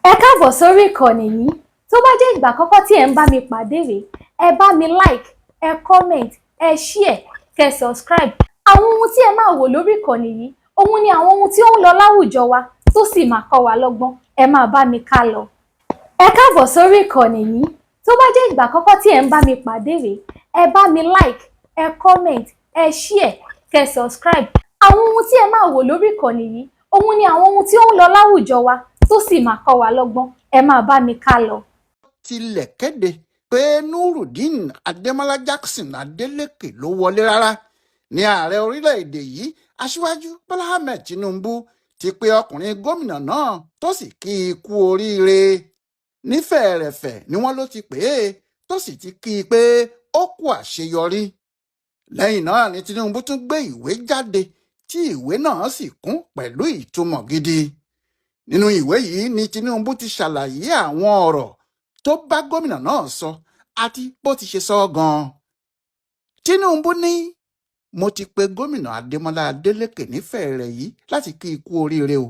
Ẹ káàbọ̀ sórí ìkànnì yìí. Tó bá jẹ́ ìgbà àkọ́kọ́ tí ẹ̀ ń bá mi pàdé rèé, ẹ bá mi like, ẹ comment, ẹ share, kẹ́ subscribe. Àwọn ohun tí ẹ máa wò lórí ìkànnì yìí, òun ni àwọn ohun tí ó ń lọ láwùjọ wa tó sì máa kọ́ wa lọ́gbọ́n. Ẹ máa bá mi ká lọ. Ẹ káàbọ̀ sórí ìkànnì yìí. Tó bá jẹ́ ìgbà àkọ́kọ́ tí ẹ̀ ń bá mi pàdé rèé, ẹ bá mi like, ẹ comment, ẹ share, kẹ́ subscribe. Àwọn ohun tí ẹ máa wò lórí ìkànnì yìí, òun ni àwọn ohun tí ó ń lọ láwùjọ wa tó sì máa kọ́ wa lọ́gbọ́n. Ẹ máa bá mi ká lọ. Tilẹ̀ kéde pé Nurudeen Adémọ́lá Jackson Adélékè ló wọlé rárá ní ààrẹ orílẹ̀-èdè yìí Aṣíwájú Bọ́lá Ahmed Tinubu ti pe ọkùnrin gómìnà náà tó sì kí i kú oríire. Nífẹ̀ẹ́rẹ̀fẹ̀ ni wọ́n ló ti pè é tó sì ti kí i pé ó kú àṣeyọrí. Lẹ́yìn náà ni Tinubu tún gbé ìwé jáde tí ìwé náà sì kún pẹ̀lú ìtumọ̀ gidi. Nínú ìwé yìí ni Tinubu ti ṣàlàyé àwọn ọ̀rọ̀ tó bá gómìnà náà sọ àti bó ti ṣe sọ gan-an. Tinubu ní mo ti pe gómìnà Adémọ́lá Adélékè nífẹ̀ẹ́ rẹ̀ yìí láti kí i kú oríire o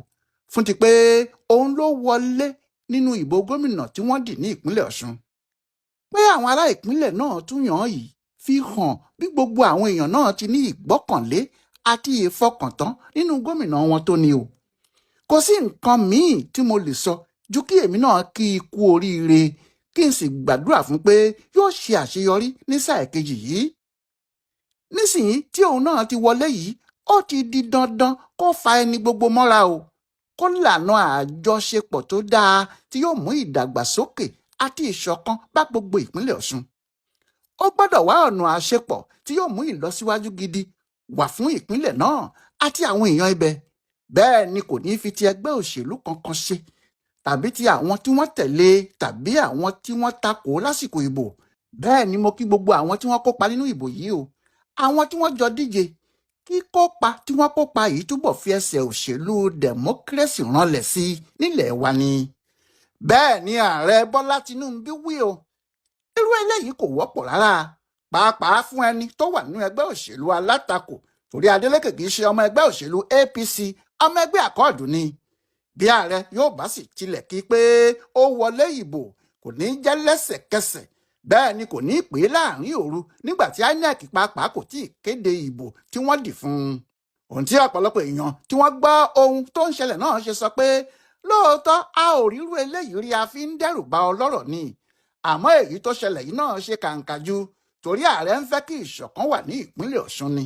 fún ti pé òun ló wọlé nínú ìbò gómìnà tí wọ́n dì ní ìpínlẹ̀ Ọ̀ṣun. Pé àwọn ará ìpínlẹ̀ náà tún yàn án yìí fi hàn bí gbogbo àwọn èèyàn náà ti ní ìgbọ́kànlé àti ìfọkàntán nínú gómìnà wọn tó ní o. Kò sí nǹkan míì tí mo lè sọ ju kí èmi náà kí i kú oríire kí n sì gbàdúrà fún pé yóò ṣe àṣeyọrí ní sáà kejì yìí. Nísìnyí tí òun náà ti wọlé yìí, ó ti di dandan kó fa ẹni gbogbo mọ́ra o, kó lànà àjọṣepọ̀ tó dáa tí yóò mú ìdàgbàsókè àti ìṣọ̀kan bá gbogbo ìpínlẹ̀ Ọ̀ṣun. Ó gbọ́dọ̀ wá ọ̀nà àṣepọ̀ tí yóò mú ìlọsíwájú gidi wà fún ìpínlẹ̀ náà àti àwọn èèyàn ibẹ̀. Bẹ́ẹ̀ ni kò ní fi ti ẹgbẹ́ òṣèlú kankan ṣe tàbí ti àwọn tí wọ́n tẹ̀lé tàbí àwọn tí wọ́n takò lásìkò ìbò. Bẹ́ẹ̀ ni mo kí gbogbo àwọn tí wọ́n kópa nínú ìbò yìí o. Àwọn tí wọ́n jọ díje kíkópa tí wọ́n kópa yìí túbọ̀ fi ẹsẹ̀ òṣèlú democracy ranlẹ̀ sí nílẹ̀ wa ni. Bẹ́ẹ̀ ni ààrẹ Bọ́lá Tinubu wí o. Irú eléyìí kò wọ́pọ̀ rárá, pàápàá fún ẹni tó wà nínú ẹgbẹ́ òṣèlú alátakò, torí Adélékè kì í ṣe ọmọ ẹgbẹ́ òṣèlú APC, ọmọ ẹgbẹ́ àkọọ̀dù ni. Bí ààrẹ yóò bá sì tilẹ̀ kí pé ó wọlé ìbò, kò ní jẹ́ lẹ́sẹ̀kẹsẹ̀, bẹ́ẹ̀ ni kò ní pè é láàrin òru nígbà tí INEC pàápàá kò tí ì kéde ìbò tí wọ́n dì fún un. Ohun tí ọ̀pọ̀lọpọ̀ èèyàn tí wọ́n gbọ́ ohun tó ń ṣẹlẹ̀ náà ṣe sọ pé lóòótọ́ a ò rírú eléyìí rí, a fi ń dẹ́rù ba ọlọ́rọ̀ ni. Àmọ́ èyí tó ṣẹlẹ̀ yìí náà ṣe kàǹkà ju torí ààrẹ ń fẹ́ kí ìṣọ̀kan wà ní ìpínlẹ̀ Ọ̀ṣun ni.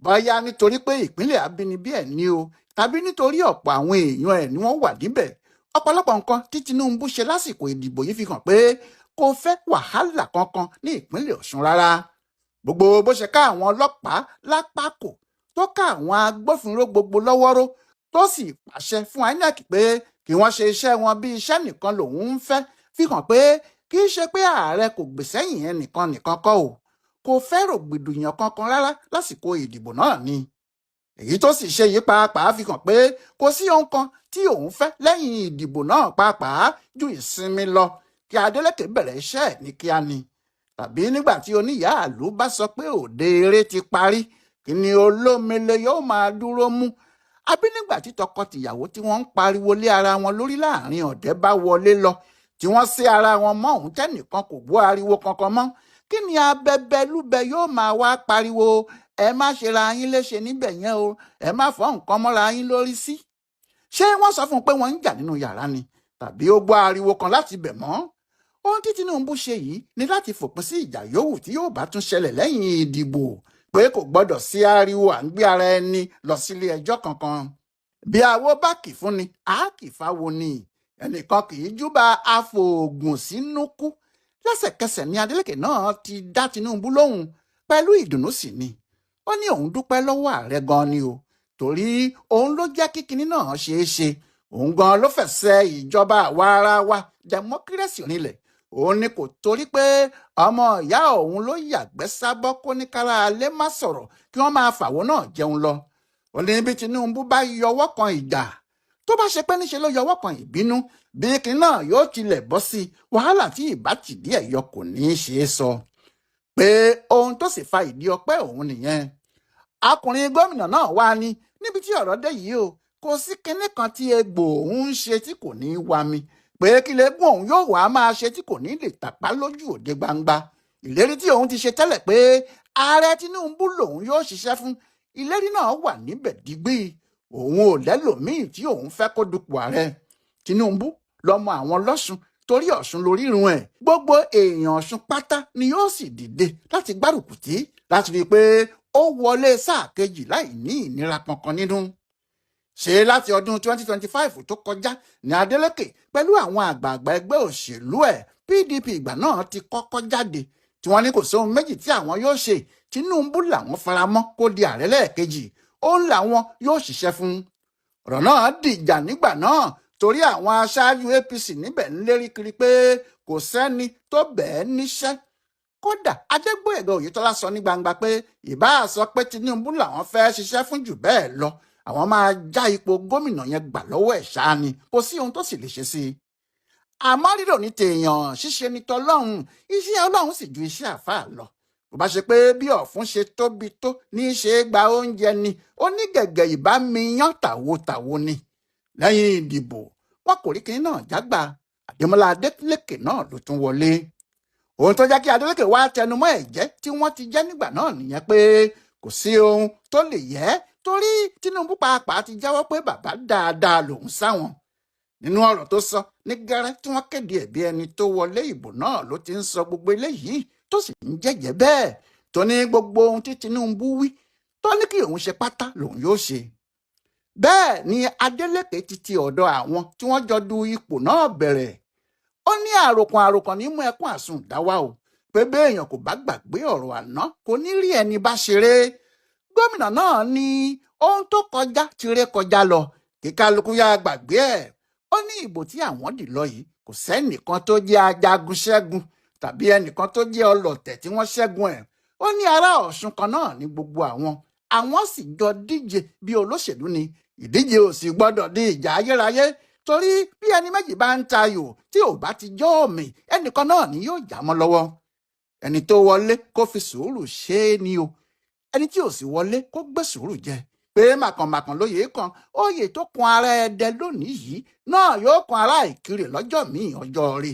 Bóyá nítorí pé ìpínlẹ̀ abínibí ẹ̀ ní o tàbí nítorí ọ̀pọ̀ àwọn èèyàn ẹ̀ ni wọ́n wà níbẹ̀. Ọ̀pọ̀lọpọ̀ nǹkan tí Tinubu ṣe lásìkò ìdìbò yìí fi hàn pé kò fẹ́ wàhálà kankan ní ìpínlẹ̀ Ọ̀ṣun rárá. Gbogbo bó ṣe ká àwọn ọlọ́pàá lápákò tó ká àwọn agbófinró gbogbo lọ́wọ́rọ́ tó sì pàṣẹ fún INEC pé kí wọ́n ṣe iṣẹ́ wọn bí iṣẹ́ nìkan lòun ń fẹ́ fi hàn pé kì í ṣe pé ààrẹ kò gbèsẹ́yìn ẹnìkan nìkan kọ́ o, kò fẹ́ rògbòdìyàn kankan rárá lásìkò ìdìbò náà ni. Èyí tó sì ṣe yìí pàápàá fi hàn pé kò sí ohun kan tí òun fẹ́ lẹ́yìn ìdìbò náà pàápàá ju ìsinmi lọ, kí Adélékè bẹ̀rẹ̀ iṣẹ́ ẹ̀ ní kíá ni. Tàbí nígbà tí oníyàálù bá sọ pé òde eré ti parí, kí ni olómele yóò máa dúró mú? Àbí nígbà tí tọkọ-tìyàwó tí wọ́n ń pariwo lé ara wọn lórí láàrin ọ̀dẹ́ bá wọlé lọ, tí wọ́n sé ara wọn mọ́ òun tẹ́nìkan kò gbọ́ ariwo kankan mọ́, kí ni abẹbẹlúbẹ yóò máa wá pariwo ẹ má ṣe ra yín léṣe níbẹ̀ yẹn o, ẹ má fọ́ nǹkan mọ́ra yín lórí sí? Ṣé wọ́n sọ fún un pé wọ́n ń jà nínú yàrá ni tàbí ó gbọ́ ariwo kan láti bẹ̀ mọ́? Ohun tí Tinubu ṣe yìí ni láti fòpin sí ìjà yòówù tí yóò bá tún ṣẹlẹ̀ lẹ́yìn ìdìbò, pé kò gbọ́dọ̀ sí ariwo à ń gbé ara ẹni lọ sílé ẹjọ́ kankan. Bí awo bá kì fún ni, a kì fáwo ni. Ẹnìkan kì í júbà afòògùn sínú kú. Lẹ́sẹ̀kẹsẹ̀ ni Adélékè náà ti dá Tinubu lóhùn pẹ̀lú ìdùnnú sí ni. Ó ní òun dúpẹ́ lọ́wọ́ ààrẹ gan ni o, torí òun ló jẹ́ kí kinní náà ṣeé ṣe. Òun gan ló fẹsẹ̀ ìjọba àwa ara wa democracy nílẹ̀. Òun ni kò torí pé ọmọ ìyá òun ló yàgbẹ́ sábọ́ kó ní kára alẹ́ má sọ̀rọ̀ kí wọ́n máa fàwọ́ náà jẹun lọ. Ó ní bí Tinubu bá yọwọ́ kan ìjà, tó bá ṣe pé níṣe ló yọwọ́ kan ìbínú, bí kinní náà yóò tilẹ̀ bọ́ sí wàhálà tí ìbá tìdí ẹ̀ yọ kò ní í ṣe é sọ. Pé ohun tó sì fa ìdí ọpẹ́ òun nìyẹn. Akùnrin gómìnà náà wá ní níbi tí ọ̀rọ̀ dé yìí o, kò sí kinní kan tí Gbo Ohun ń ṣe tí kò ní í wá mi. pé kí lẹ́gùn òun yóò wá máa ṣe tí kò ní lè tàpá lójú òde gbangba. Ìlérí tí òun ti ṣe tẹ́lẹ̀ pé ààrẹ Tinubu lòun yóò ṣiṣẹ́ fún, ìlérí náà wà níbẹ̀ digbí. Òun ò lẹ́lòmíì tí òun fẹ́ kó dupò ààrẹ. Tinubu lọmọ àwọn lọ́ṣun, torí Ọ̀ṣun lorírun ẹ̀. Gbogbo èèyàn Ọ̀ṣun pátá ni yóò sì dìde láti gbárùkù tì láti rí i pé ó wọlé sáà kejì láì ní ìnira kankan nínú. Ṣé láti ọdún 2025 tó kọjá ní Adeleke pẹ̀lú àwọn àgbààgbà ẹgbẹ́ òṣèlú ẹ̀ PDP ìgbà náà ti kọ́kọ́ jáde tí wọ́n ní kò sóhun méjì tí àwọn yóò ṣe. Tinubu làwọn faramọ́ kó di ààrẹ lẹ́ẹ̀kejì, òun làwọn yóò ṣiṣẹ́ fún. Ọ̀rọ̀ náà dìjà nígbà náà torí àwọn aṣáájú APC níbẹ̀ ń lérí kiri pé kò sẹ́ni tó bẹ́ẹ̀ níṣẹ́. Kódà Adégbóyèga Oyètọ́lá sọ ní gbangba pé ìbáà sọ pé Tinubu làwọn fẹ́ ṣiṣẹ́ fún jù bẹ́ẹ̀ lọ, àwọn máa já ipò gómìnà yẹn gbà lọ́wọ́ ẹ̀ ṣáá ni, kò sí ohun tó sì lè ṣe sí i. Àmọ́ rírò ní tèèyàn, ṣíṣe ní tọlọ́run, iṣẹ́ Ọlọ́run sì ju iṣẹ́ àfáà lọ. Bó bá ṣe pé bí ọ̀fun ṣe tóbi tó ní í ṣe gba oúnjẹ ni, onígẹ̀gẹ̀ ìbá miyán tàwo ni. Lẹ́yìn ìdìbò wọn kò rí kinní náà jágbà, Adémọ́lá Adélékè náà ló tún wọlé. Ohun tó jẹ́ kí Adélékè wá tẹnumọ́ ẹ̀jẹ́ tí wọ́n ti jẹ́ nígbà náà nìyẹn pé kò sí ohun tó lè yẹ torí Tinubu pàápàá ti jẹ́wọ́ pé bàbá dáadáa lòun sáwọn. Nínú ọ̀rọ̀ tó sọ ní gẹ́rẹ́ tí wọ́n kéde ẹ̀bí ẹni tó wọlé ìbò náà ló ti ń sọ gbogbo eléyìí tó sì ń jẹ́jẹ́ bẹ́ẹ̀ tó ní gbogbo ohun tí Tinubu wí tó ní kí òun ṣe pátá lòun yóò ṣe. Bẹ́ẹ̀ ni Adélékè ti ọ̀dọ̀ àwọn tí wọ́n jọ du ipò náà bẹ̀rẹ̀. Ó ní àròkàn ní mú ẹkún àsundàwà o, pé béèyàn kò bá gbàgbé ọ̀rọ̀ àná kò ní rí ẹni bá ṣeré. Gómìnà náà ní ohun tó kọjá ti ré kọjá lọ, kí kálukú yá gbàgbé ẹ̀. Ó ní ìbò tí àwọn dì lọ yìí kò sẹ́nìkan tó jẹ́ ajagun ṣẹ́gun tàbí ẹnìkan tó jẹ́ ọlọ̀tẹ̀ tí wọ́n ṣẹ́gun ẹ̀. Ó ní ará Ọ̀ṣun kan náà ní gbogbo àwọn sì jọ díje bí olóṣèlú ni. Ìdíje ò sì gbọ́dọ̀ di ìjà ayérayé torí bí ẹni méjì bá ń tayò tí ò bá ti jọ́ òmì ẹnìkan náà ni yóò já mọ́ lọ́wọ́. Ẹni tó wọlé kó fi sùúrù ṣe é ni o, ẹni tí ò sì wọlé kó gbé sùúrù jẹ. Pé màkànmàkàn lóye kan, oyè tó kan ará Ẹdẹ lónìí yìí náà yóò kan ará Ìkirè lọ́jọ́ míì ọjọ́ rí.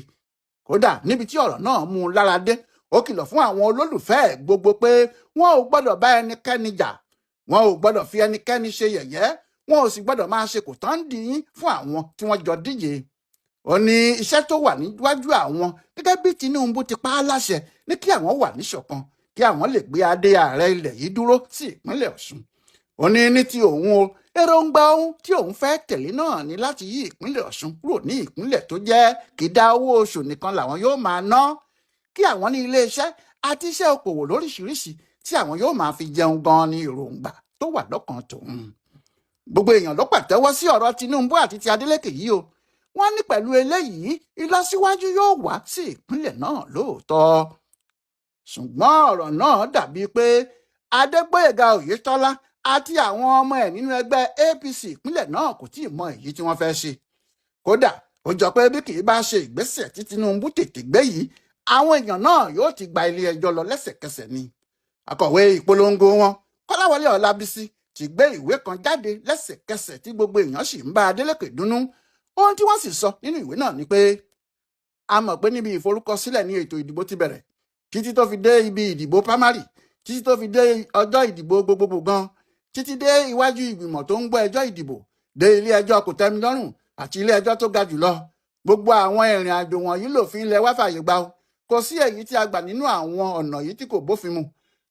Kódà níbi tí ọ̀rọ̀ náà mú un lára dé, ó kìlọ̀ fún àwọn olólùfẹ́ ẹ̀ gbogbo pé wọn ò gbọ́dọ̀ bá ẹnikẹ́ni jà, wọn ò gbọ́dọ̀ fi ẹnikẹ́ni ṣe yẹ̀yẹ́, wọn ò sì gbọ́dọ̀ máa ṣe kò tán dì yín fún àwọn tí wọ́n jọ díje. Ó ní iṣẹ́ tó wà níwájú àwọn gẹ́gẹ́ bí Tinubu ti pa á láṣẹ ní kí àwọn wà níṣọ̀kan kí àwọn lè gbé adé ààrẹ ilẹ̀ yìí dúró sí ìpínlẹ̀ Ọ̀ṣun. Ó ní ti òun o, èròǹgbà ohun tí òun fẹ́ tẹ̀lé náà ni láti yí ìpínlẹ̀ Ọ̀ṣun kúrò ní ìpínlẹ̀ tó jẹ́ kìdá owó oṣù nìkan làwọn yóò máa ná, kí àwọn ní iléeṣẹ́ àti iṣẹ́ okòwò lóríṣiríṣi tí àwọn yóò máa fi jẹun gan ni èròǹgbà tó wà lọ́kàn tòun. Gbogbo èèyàn ló pàtẹ́wọ́ sí ọ̀rọ̀ Tinubu àti ti Adeleke yìí o. Wọ́n ní pẹ̀lú eléyìí ìlọsíwájú yóò wá sí ìpínlẹ̀ náà lóòótọ́. Ṣùgbọ́n ọ̀rọ̀ náà dàbí pé Adégbóyèga Oyètọ́lá àti àwọn ọmọ ẹ̀ nínú ẹgbẹ́ APC ìpínlẹ̀ náà kò tíì mọ èyí tí wọ́n fẹ́ ṣe. Kódà ó jọ pé bí kì í bá ṣe ìgbésẹ̀ tí Tinubu tètè gbé yìí, àwọn èèyàn náà yóò ti gba ilé ẹjọ́ lọ lẹ́sẹ̀kẹsẹ̀ ni. Akọ̀wé ìpolongo wọn Kọ́láwọlé Ọlábísí ti gbé ìwé kan jáde lẹ́sẹ̀kẹsẹ̀ tí gbogbo èèyàn sì ń bá Adeleke dùnnú. Ohun tí wọ́n sì sọ nínú ìwé náà ni pé a mọ̀ pé níbi ìforúkọsílẹ̀ ní ètò ìdìbò ti bẹ̀rẹ̀ títí tó fi dé ibi ìdìbò primary, títí tó fi dé ọjọ́ ìdìbò gbogbogbò gan, títí dé iwájú ìgbìmọ̀ tó ń gbọ́ ẹjọ́ ìdìbò, dé ilé ẹjọ́ kòtẹ́milọ́rùn àti ilé ẹjọ́ tó ga jùlọ. Gbogbo àwọn ìrìn àjò wọ̀nyí lòfin ilẹ̀ wa fàyè gbà o. Kò sí èyí tí a gbà nínú àwọn ọ̀nà yìí tí kò bófin mu.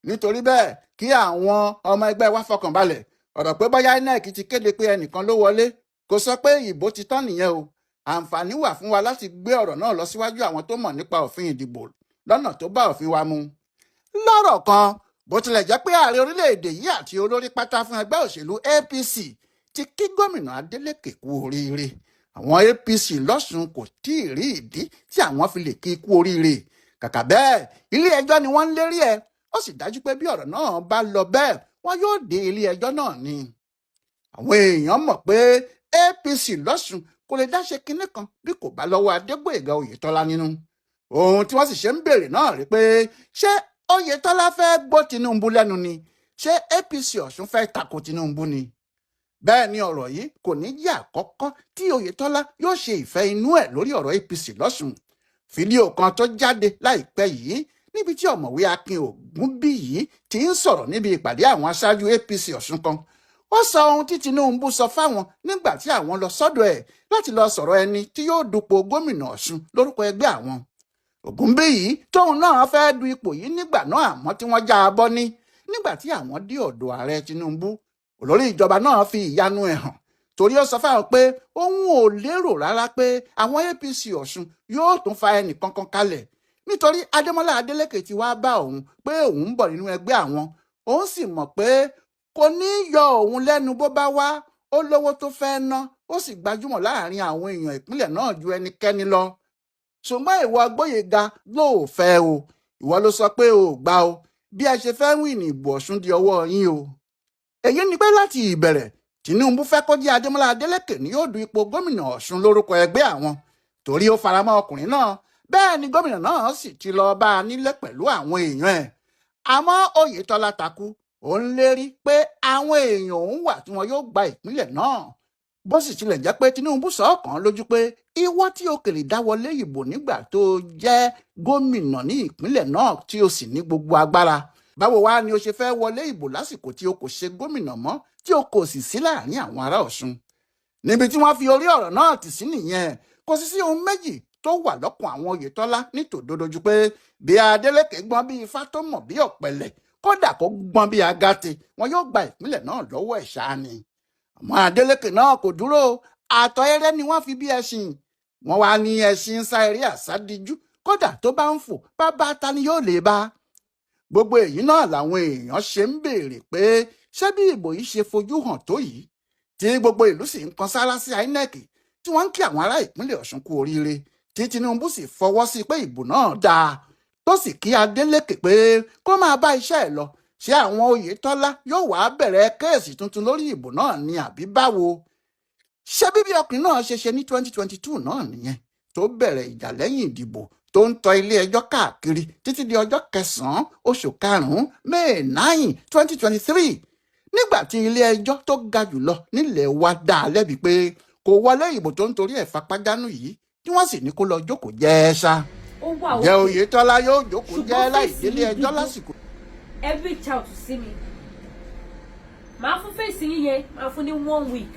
Nítorí bẹ́ẹ̀ kí àwọn ọmọ ẹgbẹ́ wa fọkàn balẹ̀. Ọ̀rọ̀ pé bóyá INEC ti kéde pé ẹnìkan ló wọlé kò sọ pé ìbò ti tán nìyẹn o. Àǹfààní wà fún wa láti gbé ọ̀rọ̀ náà lọ síwájú àwọn tó mọ̀ nípa òfin ìdìbò lọ́nà tó bá òfin wa mu. Lọ́rọ̀ kan, bó tilẹ̀ jẹ́ pé ààrẹ orílẹ̀-èdè yìí àti olórí pátá fún ẹgbẹ́ òṣèlú APC ti kí gómìnà Adeleke kú oríire, àwọn APC lọ́sùn kò tí ì rí ìdí tí àwọn fi lè kí kú oríire. Kàkà bẹ́ẹ̀, ilé ẹjọ́ ni wọ́n ń lérí ẹ̀. Ó sì dájú pé bí ọ̀rọ̀ náà bá lọ bẹ́ẹ̀, wọn yóò dé ilé ẹjọ́ náà ni. Àwọn èèyàn mọ̀ pé APC lọ́sùn kò lè dáṣe kinní kan bí kò bá lọ́wọ́ Adégbóyèga Oyètọ́lá nínú. Ohun tí wọ́n sì ṣe ń béèrè náà rí pé ṣé Oyètọ́lá fẹ́ gbọ́ Tinubu lẹ́nu ni? Ṣé APC Ọ̀ṣun fẹ́ tako Tinubu ni? bẹ́ẹ̀ ni ọ̀rọ̀ yìí kò ní jẹ́ àkọ́kọ́ tí Oyètọ́lá yóò ṣe ìfẹ́ inú ẹ̀ lórí ọ̀rọ̀ APC lọ́sùn. Fídíò kan tó jáde láìpẹ́ yìí níbi tí ọ̀mọ̀wé Akin Ògúnbíyì ti ń sọ̀rọ̀ níbi ìpàdé àwọn aṣáájú APC Ọ̀ṣun kan. Ó sọ ohun tí Tinubu sọ fáwọn nígbà tí àwọn lọ sọ́dọ̀ ẹ̀ láti lọ sọ̀rọ̀ ẹni tí yóò dupò gómìnà Ọ̀ṣun lórúkọ ẹgbẹ́ àwọn. Ògúnbíyì tóun náà fẹ́ du ipò yìí nígbà náà àmọ́ tí wọ́n já a bọ́ ní. Nígbà tí àwọn dé ọ̀dọ̀ ààrẹ Tinubu, olórí ìjọba náà fi ìyanu ẹ̀ hàn torí ó sọ fáwọn pé òun ò lérò rárá pé àwọn APC Ọ̀ṣun yóò tún fa ẹnìkankan kalẹ̀ nítorí Adémọ́lá Adélékè ti wá bá òun pé òun ń bọ̀ nínú ẹgbẹ́ àwọn, òun sì mọ̀ pé kò ní yọ òun lẹ́nu bó bá wá, ó lówó tó fẹ́ ná, ó sì gbajúmọ̀ láàrin àwọn èèyàn ìpínlẹ̀ náà ju ẹnikẹ́ni lọ. Ṣùgbọ́n ìwọ Gbóyèga ló fẹ́ o, ìwọ ló sọ pé o gbà o, bí ẹ ṣe fẹ́ win ìbò Ọ̀ṣun di ọwọ́ yín o. Èyí ni pé láti ìbẹ̀rẹ̀ Tinubu fẹ́ kó jẹ́ Adémọ́lá Adélékè ní yóò du ipò gómìnà Ọ̀ṣun lórúkọ ẹgbẹ́ àwọn torí ó faramọ́ ọkùnrin náà, bẹ́ẹ̀ ni gómìnà náà sì ti lọ bá a nílé pẹ̀lú àwọn èèyàn ẹ̀. Àmọ́ Oyètọ́lá takú, ó ń lérí pé àwọn èèyàn òun wà tí wọn yóò gba ìpínlẹ̀ náà. Bó sì tilẹ̀ jẹ́ pé Tinubu sọ ọ̀kan lójú pé ìwọ tí o kèlè dáwọlé ìbò nígbà tó jẹ́ gómìnà ní ìpínlẹ̀ náà tí o sì ní gbogbo agbára, báwo wá ni o ṣe fẹ́ wọlé ìbò lásìkò tí o kò ṣe gómìnà mọ́ tí o kò sì sí láàrin àwọn ará Ọ̀ṣun? Níbi tí wọ́n fi orí ọ̀rọ̀ náà tì sí nìyẹn. Kò sì sí ohun méjì tó wà lọ́kàn àwọn Oyètọ́lá nítòdodojú pé bí Adélékè gbọ́n bí ifá tó mọ̀ bí ọ̀pẹ̀lẹ̀, kódà kó gbọ́n bí agate, wọn yóò gba ìpínlẹ̀ náà lọ́wọ́ ẹ̀ ṣáá ni. Àmọ́ Adélékè náà kò dúró, àtọ̀ eré ni wọ́n fi bí ẹṣin. Wọ́n wá ní ẹṣin sá eré àsádíjú, kódà tó bá ń fò bá ta ni yóò lè bá. Gbogbo èyí náà làwọn èèyàn ṣe ń béèrè pé ṣé bí ìbò yìí ṣe fojú hàn tó yìí, tí gbogbo ìlú sì ń kan sára sí INEC, tí wọ́n ń kí àwọn ará ìpínlẹ̀ Ọ̀ṣun kú oríire, tí Tinubu sì fọwọ́ sí pé ìbò náà dáa, tó sì kí Adélékè pé kó máa bá iṣẹ́ ẹ̀ lọ, ṣé àwọn Oyètọ́lá yóò wá bẹ̀rẹ̀ kéèsì tuntun lórí ìbò náà ni àbí báwo? Ṣé bíbí ọkùnrin náà ṣe ní 2022 náà nìyẹn tó bẹ̀rẹ̀ ìjà lẹ́yìn ìdìbò tó ń tọ ilé ẹjọ́ káàkiri títí di ọjọ́ 9 oṣù karùn-ún May 9, 2023, nígbà tí ilé ẹjọ́ tó ga jùlọ nílẹ̀ wa dá a lẹ́bi pé kò wọlé ìbò tó ń torí ẹ̀ fapájánú yìí, tí wọ́n sì ní kó lọ jókòó jẹ́ ṣá. Ǹjẹ́ Oyètọ́lá yóò jókòó jẹ́ láì délé ẹjọ́ lásìkò? Every child to see me, máa fún fèsì yín yẹn, máa fún ní 1 week.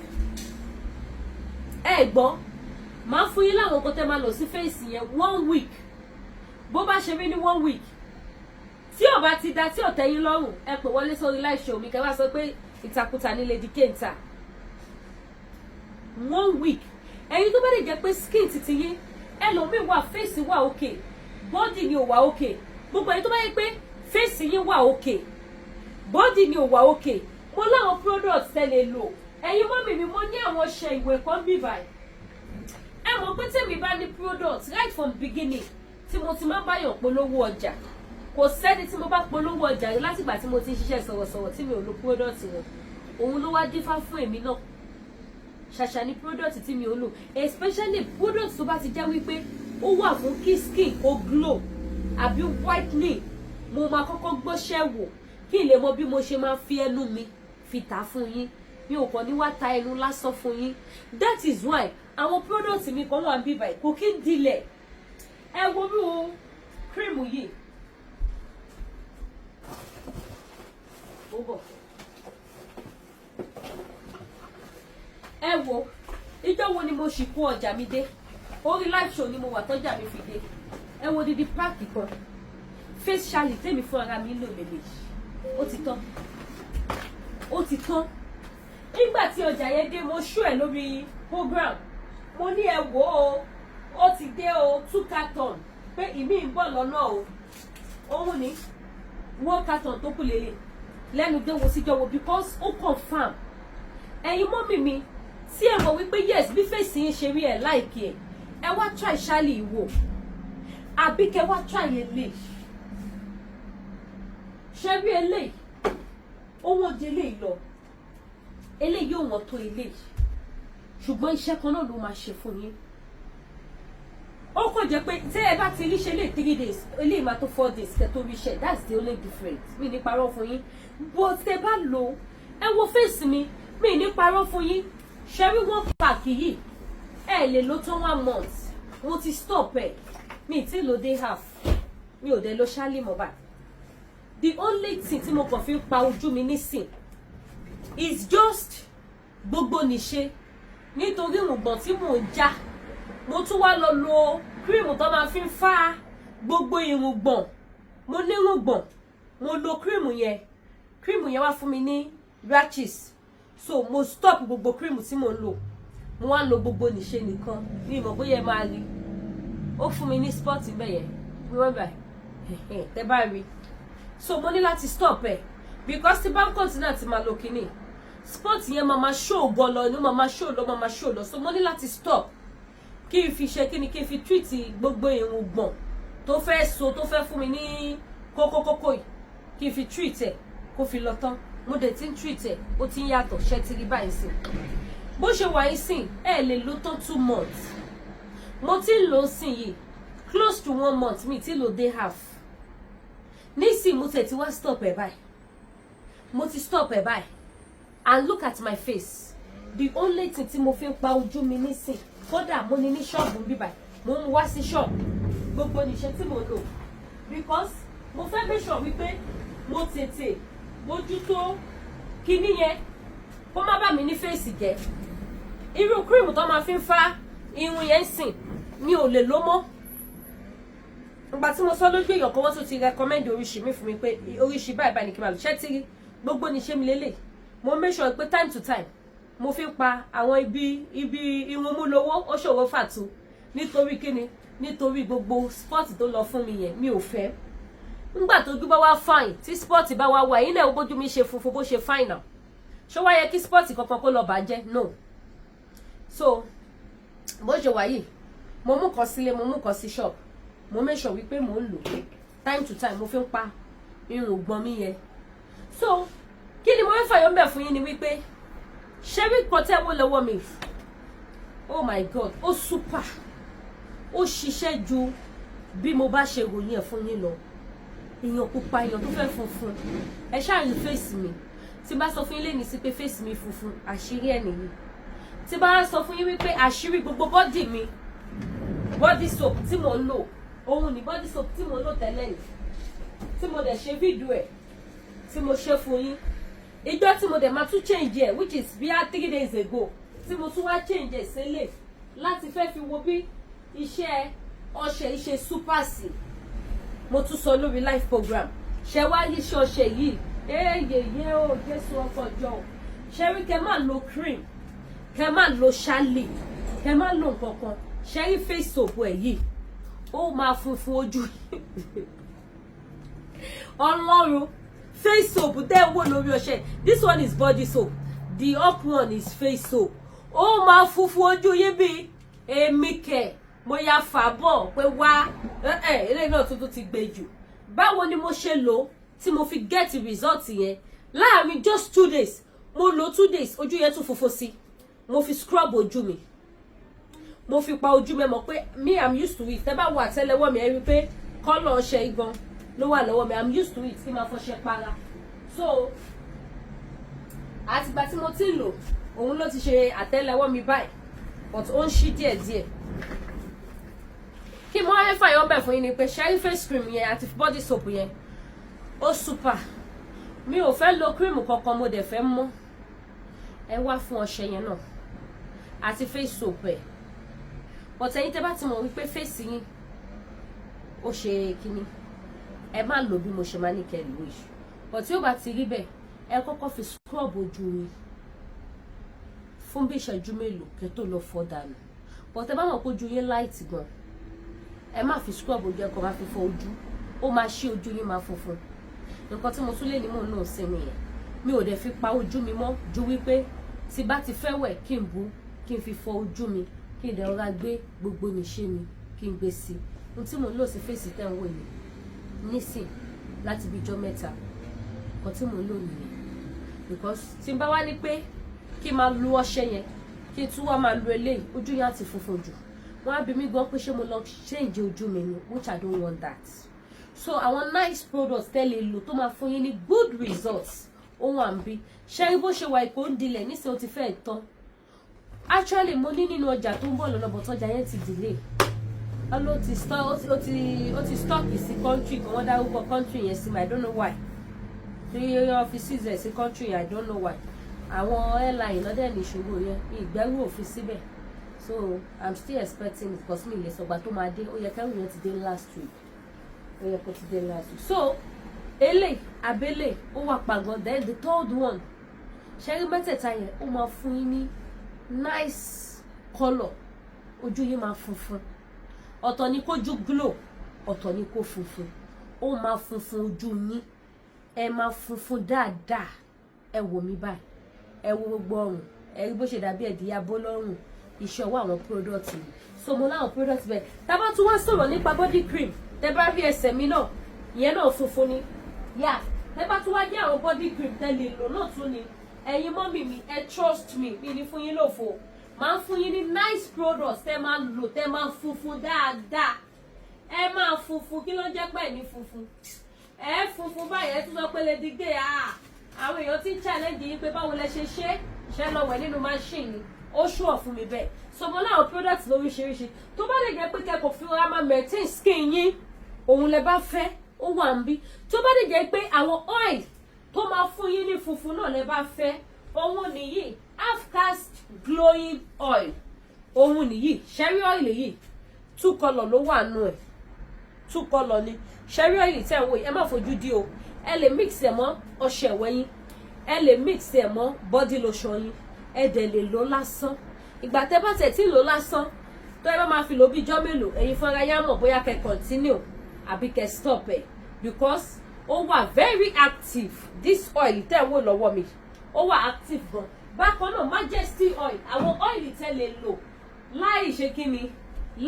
Ẹ gbọ́, máa fún yín láwọn nǹkan tẹ́ máa lò sí fèsì yẹn 1 week. Bó bá ṣe rí ní 1 week, tí ó bá ti da tí ó tẹ́ yín lọ́rùn, ẹ pè wọlé sórí live show mi kẹ́ wá sọ pé ìtàkùtà ní Lady Kenta. 1 week. Ẹ̀yin tó bá lè jẹ́ pé skin titi yín, ẹlòmíì wà fèsì wà okay, body ni ò wà okay. Gbogbo ẹ̀yin tó bá yẹ pé fèsì yín wà okay, body ni ò wà okay, mo láwọn products tẹ́ lè lò. Ẹ̀yin mọ́mì mi, mo ní àwọn ṣe ìwé kan bí báyìí. Ẹ mọ̀ pé tèmi bá ní products right from beginning tí mo ti máa báyọ̀ polówó ọjà. Kò sẹ́ni tí mo bá polówó ọjà rí látìgbà tí mo ti ń ṣiṣẹ́ sọ̀rọ̀sọ̀rọ̀ tí mi ò lo products wọn. Òun ló wá dífá fún èmi náà. Ṣàṣà ní products tí mi ò lò, especially products tó bá ti jẹ́ wípé ó wà fún kí skin kó glow àbí whitening. Mo máa kọ́kọ́ gbọ́ṣẹ́ wò kí n lè mọ bí mo ṣe máa fi ẹnu mi fi tà fún yín. Mi ò kàn ní wá ta ẹnu lásán fún yín. That is why àwọn products mi kan wà bí báyìí kò kí ń dilẹ̀. Ẹ wo bí o cream yìí. Ó bọ̀. Ẹ wo, ìjọ́ wo ni mo ṣì kó ọjà mi dé? Orí live show ni mo wà tọ́jà mi fi dé. Ẹ wo dídí páàkì kan. Face ṣáàlì tèmi fún ara mi lò lélẹ̀. Ó ti tán. Ó ti tán. Nígbà tí ọjà yẹn dé, mo show ẹ̀ lórí program. Mo ní ẹ wò ó, ó ti dé o, 2 carton. Pé ìmí ń bọ̀ lọ́nà o. Òun ni 1 carton tó kù lélẹ̀. Lẹ́nu dé wo síjọ́ wo because ó confirm. Ẹ̀yin mọ́mì mi, tí ẹ mọ̀ wípé yes bí fèsì yín ṣe rí ẹ̀ láìkí ẹ̀, ẹ wá try ṣáàlì ìwò. Àbí kẹ wá try eléyìí. Ṣé rí eléyìí? Owó oúnjẹ eléyìí lọ. Eléyìí ò wọ́n tó eléyìí. Ṣùgbọ́n iṣẹ́ kan náà ló máa ṣe fún yín. Ó kàn jẹ́ pé tí ẹ bá ti rí ṣe lè 3 days, eléyìí máa tó 4 days kẹ́ tó rí ṣe. That's the only difference. Mi ní parọ́ fún yín. But tẹ́ bá lò, ẹ wo fèsì mi, mi ní parọ́ fún yín ṣe rí one pack yìí ẹ lè lò tó 1 month mo ti stop ẹ mi ti lò day half mi ò dé lo ṣálí mọ́ báyìí. The only thing tí mo kàn fi pa ojú mi nísìn is just gbogbo nìṣe nítorí ìrùngbọ̀n tí mò ń já mo tún wá lọ lo cream tó máa fi ń fá gbogbo ìrùngbọ̀n mo ní ìrùngbọ̀n mo lo cream yẹn wá fún mi ní rashes so mo stop gbogbo cream tí mo ń lò mo wá lo gbogbo nìṣe nìkan ní ìmọ̀ bóyá ẹ máa rí ó fún mi ní spot bẹ́ẹ̀ yẹn remember tẹ́ bá rí so mo ní láti stop ẹ because tí bá ń continue ti máa lo kíní spot yẹn máa show gan lọ ni ó máa show lọ so mo ní láti stop kí n fi ṣe kíni kí n fi treat gbogbo ìrùngbọ̀n tó fẹ́ so tó fẹ́ fún mi ní kókókókó yìí kí n fi treat ẹ kó fi lọ tán mo dẹ̀ ti ń treat ẹ ó ti ń yàtọ̀ ṣẹ́ ti rí báyìí sí bó ṣe wà yín sìn ẹ lè lò tán 2 months mo ti ń lò ó sìn yìí close to 1 month mi ti lò day half nísìn mo tẹ̀ ti wá stop ẹ̀ báyìí mo ti stop ẹ̀ báyìí and look at my face the only thing tí mo fi ń pa ojú mi nísìn kódà mo ní ṣọ́ọ̀bù bíbáyìí mo ń wá sí ṣọ́ọ̀bù gbogbo níṣẹ́ tí mo lò because mo fẹ́ make sure wípé mo tètè mójútó kíní yẹn kó má bà mí ní fèsì jẹ́ irú cream tó máa fi ń fá irun yẹn sìn mi ò lè lò mọ́ ìgbà tí mo sọ lójú èèyàn kan wọ́n tún ti recommend oríṣi mi fún mi pé oríṣi báyìí ní kí n máa lò ṣẹ́ tí rí gbogbo níṣẹ́ mi lélẹ̀ mo make sure pé time to time mo fi ń pa àwọn ibi irun mú lówó ó ṣòro fàtú nítorí kíni nítorí gbogbo spot tó lọ fún mi yẹn mi ò fẹ́ nígbà tó ojú bá wá fine tí spot bá wá wà yín náà bójú mi ṣe funfun bó ṣe fine náà ṣó wá yẹ kí spot kankan kó lọ bàjẹ́ no so bó ṣe wà yìí mo mú kan sílé mo mú kan sí shop mo make sure wípé mo ń lò time to time mo fi ń pa irun gbọ̀n mi yẹn so kí ni mo fẹ́ fàyọ́ mbẹ̀ fún yín ni wípé ṣẹ́rí kan tẹ́ wọ́n lọ́wọ́ mi oh my god ó super ó ṣiṣẹ́ ju bí mo bá ṣe ròyìn ẹ̀ fún yín lọ èèyàn pupa èèyàn tó fẹ́ funfun ẹ ṣáàrin fèsì mi tí bá sọ fún yín lẹ́ni sí pé fèsì mi funfun àṣírí ẹ̀ nìyí tí bá sọ fún yín wípé àṣírí gbogbo bọ́dì mi body soap tí mo ń lò òun ni body soap tí mo ń lò tẹ́lẹ̀ yìí tí mo dẹ̀ ṣe fídíò ẹ̀ tí mo ṣe fún yín ìjọ tí mo dẹ̀ máa tún change ẹ̀ which is bíi 3 days ago tí mo tún wá change ẹ̀ sílẹ̀ láti fẹ́ fi wo bí iṣẹ́ ọṣẹ iṣẹ́ super sí mo tún sọ lórí live program ṣe wá iṣẹ́ ọṣẹ yìí yeye o Jésù ọkọ̀ jọ ṣe rí kẹ́ máa lo cream kẹ́ máa lo ṣálì kẹ́ máa lo nǹkan kan ṣe rí face soap ẹ̀ yìí ó máa funfun ojú ọlọ́run face soap tẹ́ wò lórí ọṣẹ this one is body soap the up one is face soap ó máa funfun ojú yín bí èmi kẹ̀ mo ya fà bọ̀ pé wá eléyìí náà tuntun ti gbé jù báwo ni mo ṣe lò tí mo fi get result yẹn láàrin just 2 days mo lò 2 days ojú yẹn tún funfun sí mo fi scrub ojú mi mo fi pa ojú mi mọ̀ pé me I'm used to it tẹ́ bá wo àtẹ́lẹwọ́ mi ẹ rí pé kọ́lọ̀ ọṣẹ igan ló wà lọ́wọ́ mi I'm used to it kí n máa fọṣẹ para so àtìgbà tí mo ti ń lò òun ló ti ṣe àtẹ́lẹwọ́ mi báyìí but ó ń ṣí díẹ̀díẹ̀ kí mo wá fàyọ́ bẹ̀ fún yín ni pé ṣẹ́rí face cream yẹn àti body soap yẹn ó super mi ò fẹ́ lo cream kankan mo dẹ̀ fẹ́ mọ́ ẹ wá fún ọṣẹ yẹn náà àti face soap ẹ̀ but ẹ̀yin tẹ́ bá ti mọ̀ wípé face yín ó ṣe kíní ẹ má lò bí mo ṣe máa ní kẹ́ lò yìí but tí ó bá ti rí bẹ́ẹ̀ ẹ kọ́kọ́ fi scrub ojú yín fún bí ìṣẹ́jú mélòó kẹ́ tó lọ fọ̀ dànù but ẹ bá mọ̀ pé ojú yín light gan ẹ má fi scrub ojú ẹ kọ́ máa fi fọ̀ ojú ó máa ṣí ojú yín máa funfun nǹkan tí mo tún lè ní mò ń náà sí nìyẹn mi ò dẹ̀ fi pa ojú mi mọ́ ju wípé tí bá ti fẹ́ wẹ̀ kí n bú kí n fi fọ̀ ojú mi kí n dẹ̀ rọra gbé gbogbo nìṣe mi kí n gbé sí ohun tí mò ń lò sí fèsì tẹ́ ń wò yìí nísìn láti bí ijọ́ mẹ́ta nǹkan tí mò ń lò nìyẹn because tí n bá wá ní pé kí n máa lu ọṣẹ yẹn kí n tún wá máa lu eléyìí ojú yẹn á ti funfun jù wọ́n á bi mí gan pé ṣé mo lọ change ojú mi ni which I don't want that so àwọn nice products tẹ́ lè lò tó máa fún yín ní good results ó wà ń bí ṣé bó ṣe wà ìkó ń dilẹ̀ nísìnyí ó ti fẹ́ tán actually mo ní nínú ọjà tó ń bọ̀ lọ́nà bọ̀ tọ́jà yẹn ti delay ó ti stock sí country kan wọ́n dárúkọ country yẹn sí mi I don't know why three offices ẹ̀ sí country I don't know why àwọn airline lọ́dẹ̀ ní ìṣòro yẹn ìgbẹ́rù òfin síbẹ̀ so I'm still expecting it because mi lè sọgbà tó máa dé ó yẹ kẹ́rù yẹn ti dé last week ó yẹ kó ti dé last week so ele abele ó wà pàgọ́ then the third one ṣẹ́rí mẹ́tẹ̀ẹ̀ta yẹn ó máa fún yín ní nice colour ojú yín máa funfun ọ̀tọ̀ ni kójú glow ọ̀tọ̀ ni kó funfun ó máa funfun ojú yín ẹ máa funfun dáadáa ẹ wò mí báyìí ẹ wo gbogbo ọrùn ẹ rí bó ṣe dàbí ẹ̀dìyà bó lọ́rùn iṣẹ́ ọwọ́ àwọn product yìí so mo láwọn product bẹ́ẹ̀ tá bá tún wá sọ̀rọ̀ nípa body cream tẹ bá rí ẹsẹ̀ mi náà ìyẹn náà funfun ni yá tẹ bá tún wá jẹ́ àwọn body cream tẹ lè lò náà tún ni ẹ̀yin mọ́mì mi ẹ trust me mi ní fún yín lófo máa ń fún yín ní nice products tẹ máa lò tẹ máa funfun dáadáa ẹ máa funfun kí ló jẹ́ pẹ́ ní funfun ẹ funfun báyìí ẹ tún sọ pé lè dìgbé àwọn èèyàn ti ń challenge yín pé báwo lẹ ṣe lọ wẹ̀ nínú machine ni ó ṣùọ̀ fún mi bẹ́ẹ̀ so mo láwọn products lóríṣiríṣi tó bá lè jẹ́ pé kẹ́kọ̀ọ́ fi ra máa maintain skin yín òun lẹ bá fẹ́ ó wà ń bí tó bá lè jẹ́ pé àwọn oil tó máa fún yín ní funfun náà lẹ bá fẹ́ òun nìyí half cast glowing oil òun nìyí sherry oil yìí 2 color ló wà nù ẹ̀ 2 color ni sherry oil tẹ̀ ń wò yìí ẹ má fojú di o ẹ lè mix ẹ̀ mọ́ ọṣẹ ìwẹ̀ yín ẹ lè mix ẹ̀ mọ́ body lotion yín ẹ dẹ̀ lè lò lásán ìgbà tẹ́ bá tẹ̀ tí lò lásán tó ẹ bá máa fi lò bí ijọ́ mélòó ẹ̀yin fúnra yá mọ̀ bóyá kẹ́ continue àbí kẹ́ stop ẹ̀ because ó wà very active this oil tẹ́ ń wò lọ́wọ́ mi ó wà active gan bákan náà majesty oil àwọn oil tẹ́ lè lò láì ṣe kíni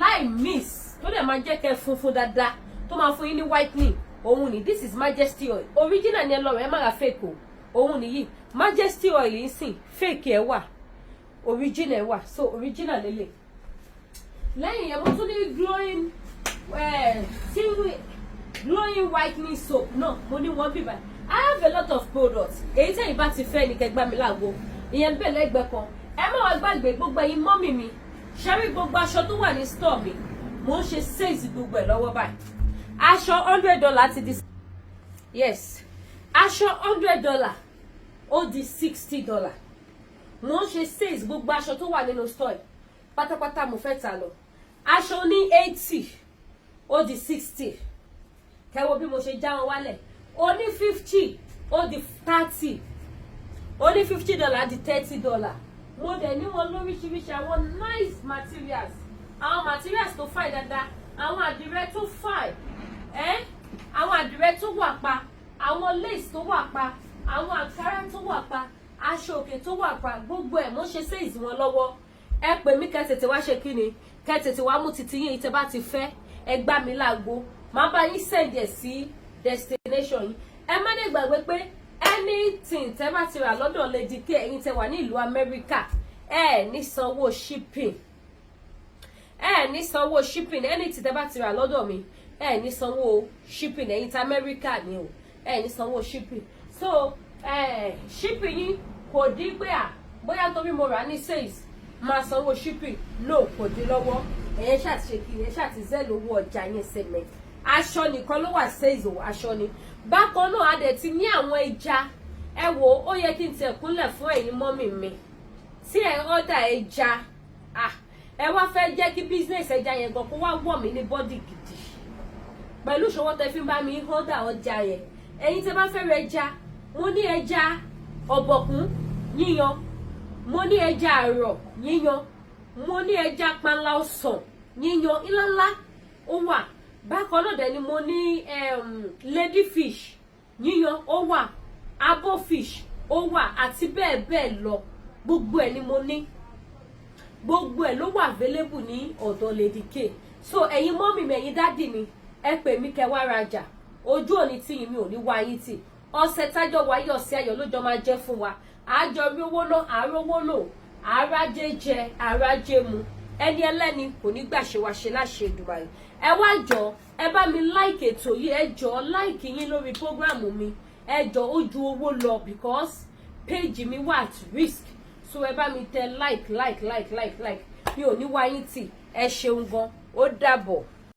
láì mix tó dẹ̀ máa jẹ́ kẹ́ funfun dáadáa tó máa fún yín ní whitening òun ni this is majesty oil original ni ẹ lọ rẹ ẹ má ra fake o òun nìyí majesty oil yìí sìn fake ẹ wà original ẹ wà so original lélẹ̀ lẹ́yìn yẹn mo tún ní glowing whitening soap náà mo ní wọ́n bíbá I have a lot of products èyí tẹ́yìn bá ti fẹ́ ni kẹgbà mi lágbo ìyẹn bẹ́ẹ̀ lẹ́gbẹ̀ẹ́ kan ẹ má wá gbàgbé gbogbo ẹ̀yin mọ́mì mi ṣẹ́rí gbogbo aṣọ tó wà ní store mi mo ń ṣe sales gbogbo ẹ̀ lọ́wọ́ báyìí aṣọ $100 ti di yes aṣọ $100 ó di $60 mo ń ṣe sales gbogbo aṣọ tó wà nínú store pátápátá mo fẹ́ tà lọ aṣọ ní 80 ó di 60 kẹwo bí mo ṣe já wọn wálẹ̀ ó ní 50 ó di 30 ó ní $50 di $30 mo dẹ̀ ní wọn lóríṣiríṣi àwọn nice materials àwọn materials tó fine dáadáa àwọn àdìrẹ tó fine àwọn àdìrẹ tó wà pa àwọn lace tó wà pa àwọn àǹkárá tó wà pa aṣọ òkè tó wà pa gbogbo ẹ̀ mo ṣe sales wọn lọ́wọ́ ẹ pè mí kẹ́ tètè wá ṣe kíni kẹ́ tètè wá mú titi yín tẹ́ bá ti fẹ́ ẹ gbá mi láago má bá yín send ẹ sí destination yín ẹ má dé gbàgbé pé anything tẹ́ bá ti rà lọ́dọ̀ Lady K ẹ̀yin tẹ́ wà ní ìlú Amẹ́ríkà ẹ ní sanwó shipping anything tẹ́ bá ti rà lọ́dọ̀ mi ẹ ní sanwó shipping ẹ̀yin tẹ́ Amẹ́ríkà ni o ẹ ní sanwó shipping so shipping yín kò dín pé bóyá torí mo rà ní sales máa sanwó shipping no kò dín lọ́wọ́ ẹ̀yẹn ṣàtìṣekì ẹ̀yẹn ṣàtìzẹ́ lówó ọjà yẹn sẹ́mẹ̀ aṣọ nìkan ló wà sales o aṣọ ni bákan náà a dẹ̀ ti ní àwọn ẹja ẹ wo ó yẹ kí n tẹ̀ kúnlẹ̀ fún ẹ̀yin mọ́mì mi tí ẹ ọ́dà ẹja ẹ wá fẹ́ jẹ́ kí business ẹja yẹn gan kó wá wọ̀ mí ní bọ́dì gidi pẹ̀lú ìṣòwò tẹ fi ń bá mi ọ́dà ọjà yẹn ẹ̀yin tẹ bá fẹ́ rẹ ẹja mo ní ẹja ọ̀bọ̀kún yíyan mo ní ẹja àrọ̀ yíyan mo ní ẹja panla ọsàn yíyan ńláńlá ó wà bákan náà dẹ̀ ni mo ní ladyfish yíyan ó wà abofish ó wà àti bẹ́ẹ̀ bẹ́ẹ̀ lọ gbogbo ẹ̀ ni mo ní gbogbo ẹ̀ ló wà available ní ọ̀dọ̀ Lady K so ẹ̀yin mọ́mì mi ẹ̀yin dádì mi ẹ pè mí kẹ́ wá rajà ojú òní tí mi ò ní wá yín tì ọ̀sẹ̀ tájọ wáyé ọ̀sẹ̀ ayọ̀ ló jọ máa jẹ́ fún wa àjọ rí owó náà àárówó lò àrájé jẹ àrájé mu ẹni ẹlẹ́ni kò ní gbà ṣe wá ṣe láṣẹ Dubai ẹ wá jọ ẹ bá mi like ètò yìí ẹ jọ like yín lórí program mi ẹ jọ̀ọ́ ó ju owó lọ because page mi wà at risk so ẹ bá mi tẹ like mi ò ní wá yín tì ẹ ṣeun gan ó dàbọ̀.